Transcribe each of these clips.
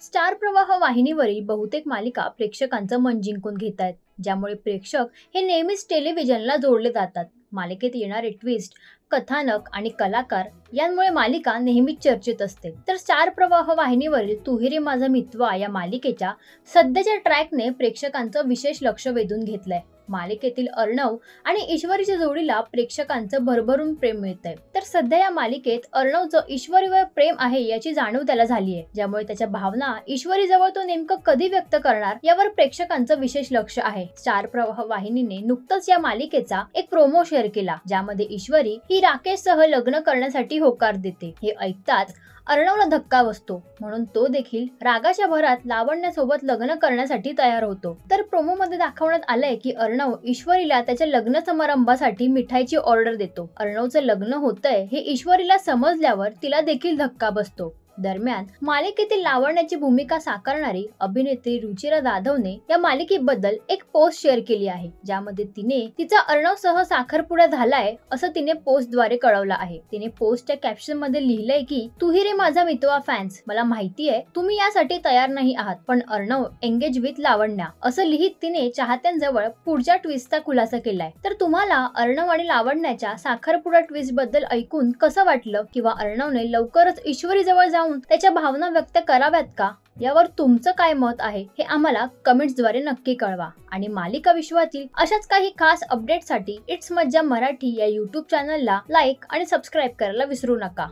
Star प्रवाह वाहिनीवरील बहुतेक मालिका प्रेक्षकांचं मन जिंकून घेत आहेत, ज्यामुळे प्रेक्षक हे नेहमीच टेलिव्हिजनला जोडले जातात. मालिकेत येणारे ट्विस्ट, कथानक आणि कलाकार यांमुळे मालिका नेहमीच चर्चेत असते. तर स्टार प्रवाह वाहिनीवरील तू ही रे माझा मितवा या मालिकेच्या सध्याच्या ट्रॅकने प्रेक्षकांचं विशेष लक्ष वेधून घेतलंय. मालिकेतील अर्णव आणि ईश्वरीच्या जोडीला प्रेक्षकांचं भरभरून प्रेम मिळतंय. तर सध्या या मालिकेत अर्णवचं ईश्वरीवर प्रेम आहे याची जाणीव त्याला झाली आहे, ज्यामुळे त्याच्या भावना ईश्वरीजवळ तो नेमकं कधी व्यक्त करणार यावर प्रेक्षकांचं विशेष लक्ष आहे. स्टार प्रवाह वाहिनीने नुकतंच या मालिकेचा एक प्रोमो शेअर केला, ज्यामध्ये ईश्वरी ही राकेशसह लग्न करण्यासाठी होकार देते. हे ऐकताच अर्णवला धक्का बसतो, म्हणून तो देखील रागाच्या भरात लावण्यासोबत लग्न करण्यासाठी तयार होतो. तर प्रोमो मध्ये दाखवण्यात आलंय की अर्णव ईश्वरीला त्याच्या लग्न समारंभासाठी मिठाईची ऑर्डर देतो. अर्णवचं लग्न होतंय हे ईश्वरीला समजल्यावर तिला देखील धक्का बसतो. दरम्यान मालिकेतील लावण्याची भूमिका साकारणारी अभिनेत्री रुचिरा जाधवने या मालिकेबद्दल एक पोस्ट शेअर केली आहे, ज्यामध्ये तिने तिचा अर्णवसह साखरपुडा झालाय असं तिने पोस्टद्वारे कळवलं आहे. तिने पोस्टच्या कॅप्शन मध्ये लिहिलंय की तू ही रे माझा मितवा फॅन्स, मला माहितीये तुम्ही यासाठी तयार नाही आहात, पण अर्णव एंगेज विथ लावण्या असं लिहित तिने चाहत्यांजवळ पुढच्या ट्विस्टचा खुलासा केलाय. तर तुम्हाला अर्णव आणि लावण्याच्या साखरपुडा ट्विस्ट बद्दल ऐकून कसं वाटलं, किंवा अर्णवने लवकरच ईश्वरी जवळ जाऊन त्याच्या भावना व्यक्त कराव्यात का, यावर तुमचं काय मत आहे हे आम्हाला कमेंट्सद्वारे नक्की कळवा. आणि मालिका विश्वातील अशाच काही खास अपडेटसाठी इट्स मज्जा मराठी या YouTube चॅनलला लाईक आणि सबस्क्राईब करायला विसरू नका.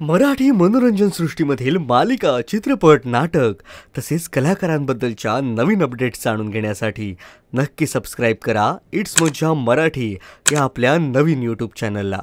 मराठी मनोरंजन सृष्टीमधील मालिका, चित्रपट, नाटक तसेच कलाकारांबद्दलच्या नवीन अपडेट्स जाणून घेण्यासाठी नक्की सबस्क्राईब करा इट्स मज्जा मराठी या आपल्या नवीन YouTube चॅनलला.